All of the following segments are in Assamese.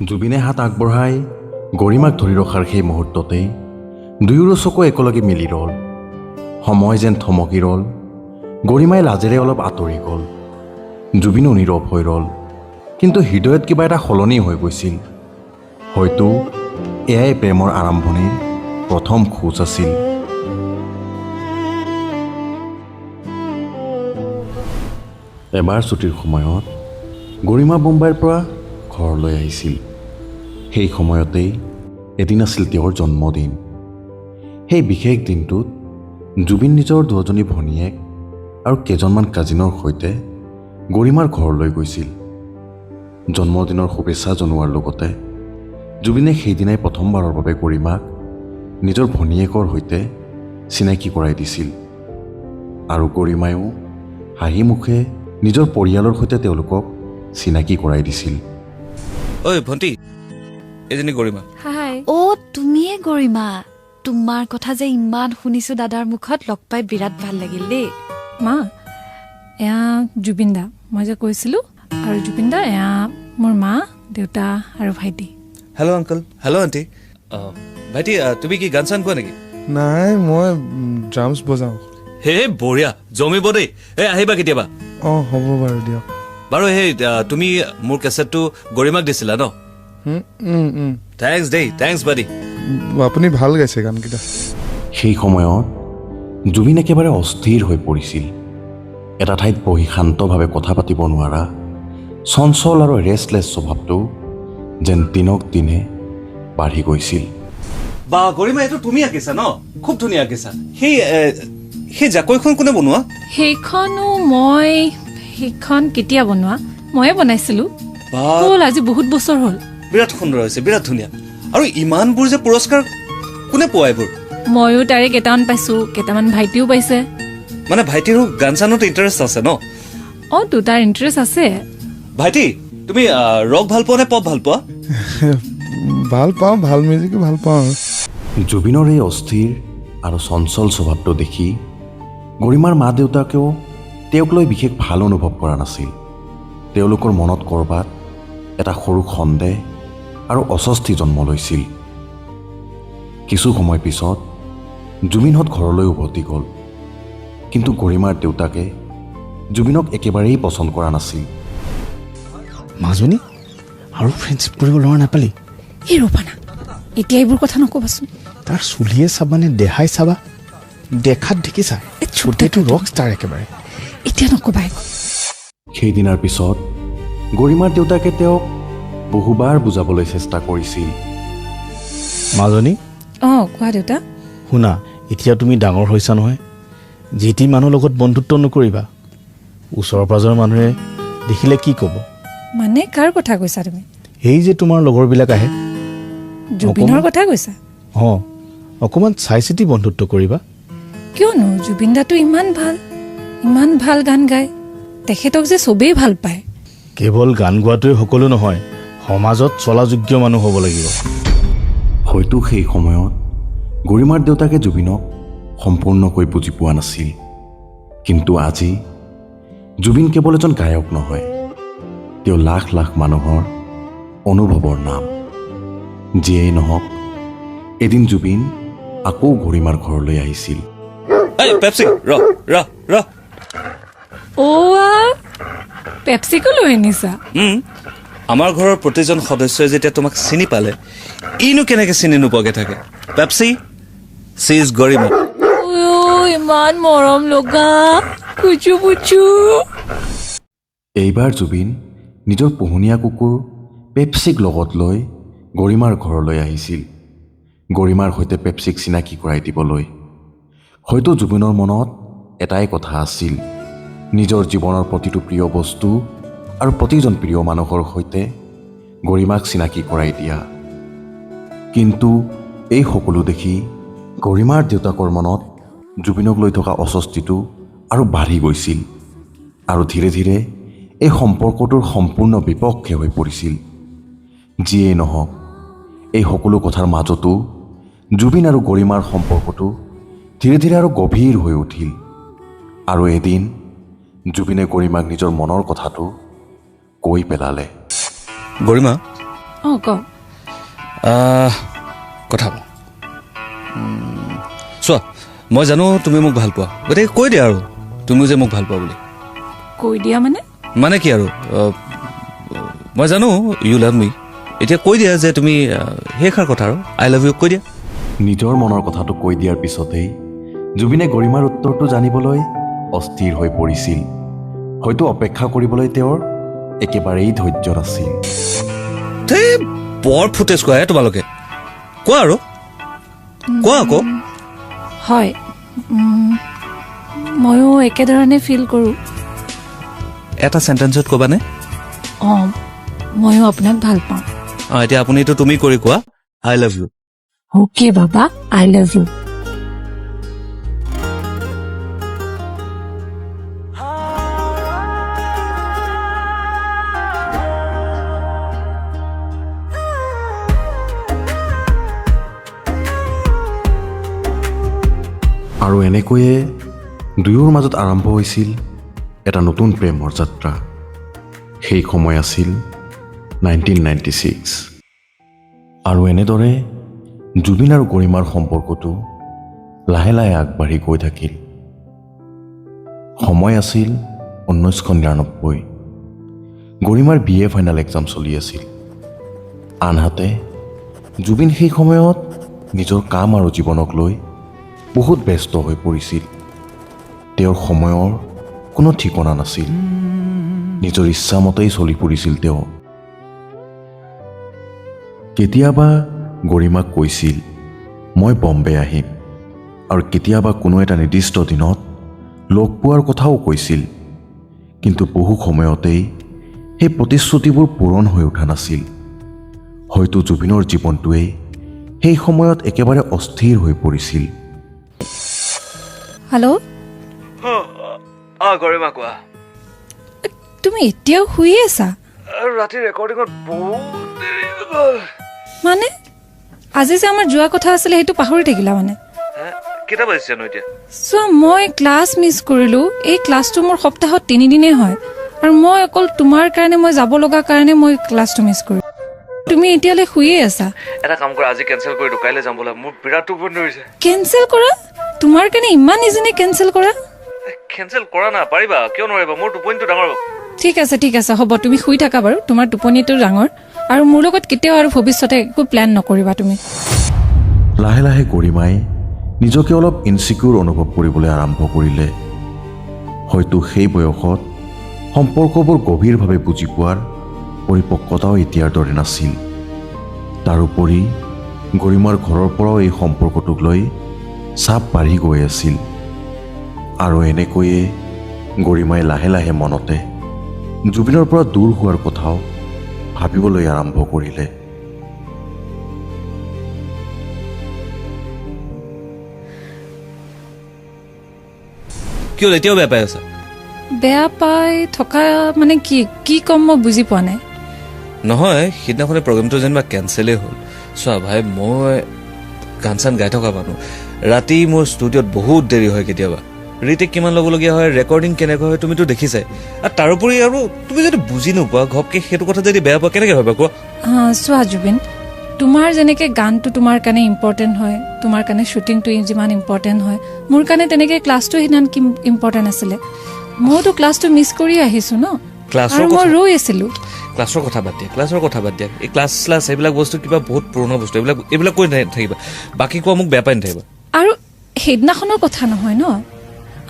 জুবিনে হাত আগবঢ়াই গৰিমাক ধৰি ৰখাৰ সেই মুহূৰ্ততেই দুয়োৰো চকু একেলগে মিলি ৰ'ল। সময় যেন থমকি ৰ'ল। গৰিমাই লাজেৰে অলপ আঁতৰি গ'ল। জুবিনো নীৰৱ হৈ ৰ'ল। কিন্তু হৃদয়ত কিবা এটা সলনি হৈ গৈছিল। হয়তো এয়াই প্ৰেমৰ আৰম্ভণিৰ প্ৰথম খোজ আছিল। এবাৰ ছুটিৰ সময়ত গৰিমা বোম্বাইৰ পৰা ঘৰলৈ আহিছিল। সেই সময়তেই এদিন আছিল তেওঁৰ জন্মদিন। সেই বিশেষ দিনটোত জুবিন নিজৰ দুজনী ভনীয়েক আৰু কেইজনমান কাজিনৰ সৈতে গৰিমাৰ ঘৰলৈ গৈছিল। জন্মদিনৰ শুভেচ্ছা জনোৱাৰ লগতে জুবিনে সেইদিনাই প্ৰথমবাৰৰ বাবে গৰিমাক নিজৰ ভনীয়েকৰ সৈতে চিনাকি কৰাই দিছিল। আৰু গৰিমায়ো হাঁহি মুখে নিজৰ পৰিয়ালৰ সৈতে তেওঁলোকক চিনাকি কৰাই দিছিল। ঐ ভণ্টি, এজনী গৰিমা। হাই। তুমিয়ে গৰিমা। তোমাৰ কথা যে ইমান শুনিছো দাদাৰ মুখত, লগ পাই বিৰাট ভাল লাগিল দেই। মা, এয়া জুবিন দা, মই যে কৈছিলো। আৰু জুবিন দা, এয়া মোৰ মা, দেউতা আৰু ভাইটি। Hello' uncle. Hello' aunty. ভাইটি, তুমি কি গান চান গোৱা নেকি? নাই, মই ড্ৰামছ বজাওঁ। হে বঢ়িয়া, জমিব দেই। আহিবা কেতিয়াবা। হ'ব বাৰু, দিয়ক। বাৰু তুমি মোৰ কেছেটটো গৰিমাক দিছিলা ন? থেংকছ দেই, থেংকছ বাদি। আপুনি ভাল গাইছে গানকেইটা। সেই সময়ত জুবিন একেবাৰে অস্থিৰ হৈ পৰিছিল। এটা ঠাইত বহি শান্তভাৱে কথা পাতিব নোৱাৰা চঞ্চল আৰু ৰেষ্টলেছ স্বভাৱটো যেন দিনক দিনে বাঢ়ি গৈছিল। বা গৰিমা, এইটো তুমি আঁকিছা ন? খুব ধুনীয়া আঁকিছা। সেই জাকৈখন কোনে বনোৱা? সেইখন কেতিয়া বনোৱা? ময়ে বনাইছিলো। হ'ল আজি বহুত বছৰ হ'ল। বিৰাট সুন্দৰ হৈছে, বিৰাট ধুনীয়া। আৰু ইমানবোৰ যে পুৰস্কাৰ কোনে পোৱা এইবোৰ? ময়ো তাৰে কেইটামান পাইছো, কেইটামান ভাইটিও পাইছে। মানে ভাইটিৰো গান চানত ইণ্টাৰেষ্ট আছে ন? তাৰ ইণ্টাৰেষ্ট আছে। ভাইটি, তুমি ৰক ভাল পোৱা নে পপ ভাল পোৱা? ভাল পাওঁ, ভাল মিউজিকো ভাল পাওঁ। জুবিনৰ এই অস্থিৰ আৰু চঞ্চল স্বভাৱটো দেখি গৰিমাৰ মা দেউতাকেও তেওঁক লৈ বিশেষ ভাল অনুভৱ কৰা নাছিল। তেওঁলোকৰ মনত ক'ৰবাত এটা সৰু সন্দেহ আৰু অস্বস্তি জন্ম লৈছিল। কিছু সময় পিছত জুবিনহঁত ঘৰলৈ উভতি গ'ল। কিন্তু গৰিমাৰ দেউতাকে জুবিনক একেবাৰেই পচন্দ কৰা নাছিল। মাজনী আৰু ফ্ৰেণ্ডশ্বিপ কৰিব ল'ৰা নাপালি? এই ৰ'বা না, এতিয়া এইবোৰ কথা নকবাচোন। তাৰ চুলিয়ে চাবানে দেহাই চাবা? দেখাত দেখিছা গোটেইটো ৰক ষ্টাৰ একেবাৰে। এতিয়া নকবা। সেইদিনাৰ পিছত গৰিমাৰ দেউতাকে তেওঁক বহুবাৰ বুজাবলৈ চেষ্টা কৰিছিল। মাজনী, কোৱা দেউতা। শুনা, এতিয়া তুমি ডাঙৰ হৈছা নহয়। যি টি মানুহৰ লগত বন্ধুত্ব নকৰিবা। ওচৰৰ পাজৰৰ মানুহে দেখিলে কি ক'ব? মানে কাৰ কথা কৈছা তুমি? এই যে তোমাৰ লগৰবিলাক আহে। জুবিনৰ কথা কৈছা? অকণমান চাই চিতি বন্ধুত্ব কৰিবা। কিয়নো? জুবিন দাটো ইমান ভাল গান গায়। তেখেতক যে চবেই ভাল পায়। কেৱল গান গোৱাটোৱে সকলো নহয়, সমাজত চলাযোগ্য মানুহ হ'ব লাগিব। হয়তো সেই সময়ত গৰিমাৰ দেউতাকে জুবিনক সম্পূৰ্ণকৈ বুজি পোৱা নাছিল। কিন্তু আজি জুবিন কেৱল এজন গায়ক নহয়, তেওঁ লাখ লাখ মানুহৰ অনুভৱৰ নাম। যিয়েই নহওক, এদিন জুবিন আকৌ গৰিমাৰ ঘৰলৈ আহিছিল। পেপচিকো লৈ আনিছা? আমাৰ ঘৰৰ প্ৰতিজন সদস্যই যেতিয়া তোমাক চিনি পালে, ইনো কেনেকে চিনি নোপোৱাকে থাকে? পেপচি, চি ইজ গৰিমা। ইমান মৰম লগা, কুচু পুচু। এইবাৰ জুবিন নিজৰ পোহনীয়া কুকুৰ পেপচিক লগত লৈ গৰিমাৰ ঘৰলৈ আহিছিল। গৰিমাৰ সৈতে পেপচিক চিনাকি কৰাই দিবলৈ। হয়তো জুবিনৰ মনত এটাই কথা আছিল, নিজৰ জীৱনৰ প্ৰতিটো প্ৰিয় বস্তু আৰু প্ৰতিজন প্ৰিয় মানুহৰ সৈতে গৰিমাক চিনাকি কৰাই দিয়া। কিন্তু এই সকলো দেখি গৰিমাৰ দেউতাকৰ মনত জুবিনক লৈ থকা অস্বস্তিটো আৰু বাঢ়ি গৈছিল। আৰু ধীৰে ধীৰে এই সম্পৰ্কটোৰ সম্পূৰ্ণ বিপক্ষে হৈ পৰিছিল। যিয়েই নহওক, এই সকলো কথাৰ মাজতো জুবিন আৰু গৰিমাৰ সম্পৰ্কটো ধীৰে ধীৰে আৰু গভীৰ হৈ উঠিল। আৰু এদিন জুবিনে গৰিমাক নিজৰ মনৰ কথাটো কৈ পেলালে। গৰিমা, অঁ ক কথা কওঁ চোৱা মই জানো তুমি মোক ভাল পোৱা গতিকে কৈ দিয়া আৰু তুমিও যে মোক ভাল পোৱা বুলি কৈ দিয়া মানে কি আৰু মই জানো ইউ লাভ মি এতিয়া কৈ দিয়া যে তুমি সেইষাৰ কথা আৰু আই লাভ ইউ কৈ দিয়া নিজৰ মনৰ কথাটো কৈ দিয়াৰ পিছতেই জুবিনে গৰিমাৰ উত্তৰটো জানিবলৈ অস্থিৰ হৈ পৰিছিল হয়তো অপেক্ষা কৰিবলৈ তেওঁৰ একেবাৰেই ধৈৰ্য নাছিল বৰ ফুটেজ কোৱা তোমালোকে কোৱা আৰু কোৱা আকৌ হয় ময়ো একেধৰণে ফিল কৰোঁ এটা চেণ্টেন্সত ক'বানে অঁ ময়ো আপোনাক ভাল পাওঁ এতিয়া আপুনিতো তুমি কৰি কোৱা আই লাভ ইউ অ'কে বাবা আই লাভ ইউ আৰু এনেকৈয়ে দুয়োৰ মাজত আৰম্ভ হৈছিল এটা নতুন প্ৰেমৰ যাত্ৰা সেই সময় আছিল 1996 আৰু এনেদৰে জুবিন আৰু গৰিমাৰ সম্পৰ্কটো লাহে লাহে আগবাঢ়ি গৈ থাকিল সময় আছিল 1999 গৰিমাৰ BA ফাইনেল এক্সাম চলি আছিল আনহাতে জুবিন সেই সময়ত নিজৰ কাম আৰু জীৱনক লৈ বহুত ব্যস্ত হৈ পৰিছিল তেওঁৰ সময়ৰ কোনো ঠিকনা নাছিল নিজৰ ইচ্ছামতেই চলি ফুৰিছিল তেওঁ কেতিয়াবা গৰিমাক কৈছিল মই বম্বে আহিম আৰু কেতিয়াবা কোনো এটা নিৰ্দিষ্ট দিনত লগ পোৱাৰ কথাও কৈছিল কিন্তু বহু সময়তেই সেই প্ৰতিশ্ৰুতিবোৰ পূৰণ হৈ উঠা নাছিল হয়তো জুবিনৰ জীৱনটোৱেই সেই সময়ত একেবাৰে অস্থিৰ হৈ পৰিছিল হেল্ল' গৰিমা কোৱা তুমি এতিয়াও শুই আছা ৰাতি ৰেকৰ্ডিঙত বহুত দেৰি হ'ল মানে আজি যে আমাৰ যোৱা কথা আছিলে সেইটো পাহৰি থাকিলা মানে কেইটা বাজিছে নো এতিয়া চোৱা মই ক্লাছ মিছ কৰিলোঁ এই ক্লাছটো মোৰ সপ্তাহত 3 দিনেই হয় আৰু মই অকল তোমাৰ কাৰণে মই যাব লগা কাৰণে মই ক্লাছটো মিছ কৰিলোঁ তুমি এতিয়ালৈ শুয়ে আছা এটা কাম কৰা আজি কেনচেল কৰি কাইলৈ যাম বোলা মোৰ বিৰাট টোপনি ধৰিছে কেনচেল কৰা তোমাৰ কাৰণে ইমান ইজিনে কেনচেল কৰা কেনচেল কৰা না পাৰিবা কিয় নোৱাৰিবা মোৰ টোপনিটো ডাঙৰ ঠিক আছে হ'ব তুমি শুই থাকা বাৰু তোমাৰ টোপনিটো ডাঙৰ আৰু মোৰ লগত কেতিয়াও আৰু ভৱিষ্যতে একো প্লেন নকৰিবা তুমি লাহে লাহে গৰিমাই নিজকে অলপ ইনচিকিউৰ অনুভৱ কৰিবলৈ আৰম্ভ কৰিলে হয়তো সেই বয়সত সম্পৰ্কবোৰ গভীৰভাৱে বুজি পোৱাৰ পৰিপক্কতাও এতিয়াৰ দৰে নাছিল তাৰোপৰি গৰিমাৰ ঘৰৰ পৰাও এই সম্পৰ্কটোক লৈ চাপ বাঢ়ি গৈ আছিল আৰু এনেকৈয়ে গৰিমাই লাহে লাহে মনতে জুবিনৰ পৰা দূৰ হোৱাৰ কথাও ভাবিবলৈ আৰম্ভ কৰিলে কিয় এতিয়াও বেয়া পাই আছা বেয়া পাই থকা মানে কি কম মই বুজি পোৱা নাই নহয় সিদিনাখনে প্ৰগ্ৰেমটো যেনিবা কেনচেলেই হ'ল চোৱা ভাই মই গান চান গাই থকা মানুহ ৰাতি মোৰ ষ্টুডিঅ'ত বহুত দেৰি হয় কেতিয়াবা ৰিটেক কিমান ল'বলগীয়া হয় ৰেকৰ্ডিং কেনেকৈ হয় তুমিতো দেখিছাই আৰু তাৰোপৰি আৰু তুমি যদি বুজি নোপোৱা ঘপকৈ সেইটো কথা যদি বেয়া পোৱা কেনেকৈ ভাবা কোৱা চোৱা জুবিন তোমাৰ যেনেকৈ গানটো তোমাৰ কাৰণে ইম্পৰ্টেণ্ট হয় তোমাৰ কাৰণে শ্বুটিংটো যিমান ইম্পৰ্টেণ্ট হয় মোৰ কাৰণে তেনেকৈ ক্লাছটো সিমান ইম্পৰ্টেণ্ট আছিলে মইতো ক্লাছটো মিছ কৰি আহিছোঁ ন ক্লাছৰ মই ৰৈ আছিলোঁ ক্লাছৰ কথা বাদ দিয়া এই ক্লাছ এইবিলাক বস্তু কিবা বহুত পুৰণা বস্তু এইবিলাক কৈ নাথাকিবা বাকী কোৱা মোক বেয়া পাই নাথাকিবা আৰু সেইদিনাখনৰ কথা নহয় ন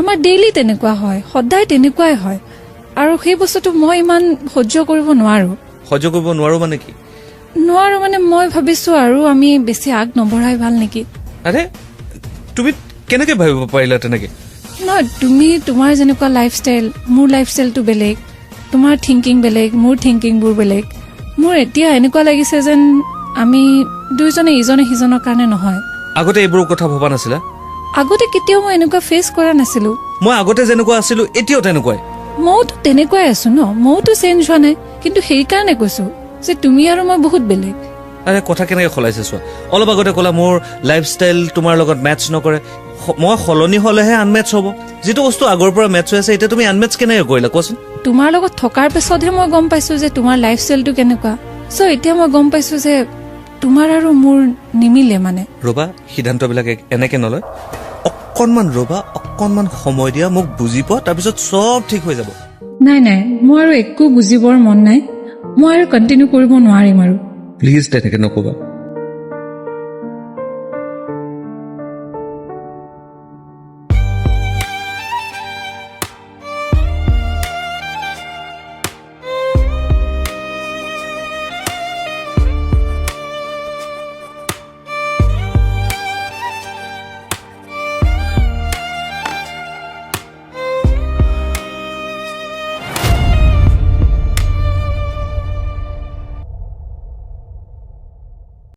আমাৰ ডেইলি তেনেকুৱা হয় সদায় তেনেকুৱাই হয় আৰু সেই বস্তুটো মই ইমান সহ্য কৰিব নোৱাৰো মানে কি নোৱাৰো মানে মই ভাবিছো আৰু আমি বেছি আগ নবঢ়াই ভাল নেকি আৰে তুমি কেনেকৈ ভাবিব পাৰিলা তেনেকৈ নহয় তুমি তোমাৰ যেনেকুৱা লাইফষ্টাইল মোৰ লাইফষ্টাইলটো বেলেগ তোমাৰ থিংকিং বেলেগ মোৰ থিংকিংবোৰ বেলেগ মোৰ এতিয়া এনেকুৱা লাগিছে যেন আমি দুইজনে ইজনে সিজনৰ কাৰণে নহয় আগতে এইবোৰ কথা ভবা নাছিলা আগতে কেতিয়াও মই এনেকুৱা ফেচ কৰা নাছিলো মই আগতে যেনেকুৱা আছিলো এতিয়াও তেনেকুৱাই মইতো তেনেকুৱাই আছো ন মইতো চেঞ্জ হোৱা নাই কিন্তু সেইকাৰণে কৈছো যে তুমি আৰু মই বহুত বেলেগ আৰে কথা কেনেকৈ সলাইছে চোৱা অলপ আগতে ক'লা মোৰ লাইফষ্টাইল তোমাৰ লগত মেটচ নকৰে মই সলনি হ'লেহে আনমেটচ হ'ব যিটো বস্তু আগৰ পৰা মেটচ হৈ আছে এতিয়া তুমি আনমেটচ কেনেকৈ কৰিলা কোৱাচোন তোমাৰ লগত থকাৰ পিছতহে মই গম পাইছো যে তোমাৰ লাইফষ্টাইলটো কেনেকুৱা চ' এতিয়া মই গম পাইছো যে তোমাৰ আৰু মোৰ নিমিলে মানে। ৰবা, সিদ্ধান্তবিলাক এনেকে নলয়। অকণমান ৰবা, অকণমান সময় দিয়া, মোক বুজি পোৱা, তাৰপিছত চব ঠিক হৈ যাব। নাই নাই, মোৰ আৰু একো বুজিবৰ মন নাই। মই আৰু কণ্টিনিউ কৰিব নোৱাৰিম আৰু। প্লিজ তেনেকে নকবা।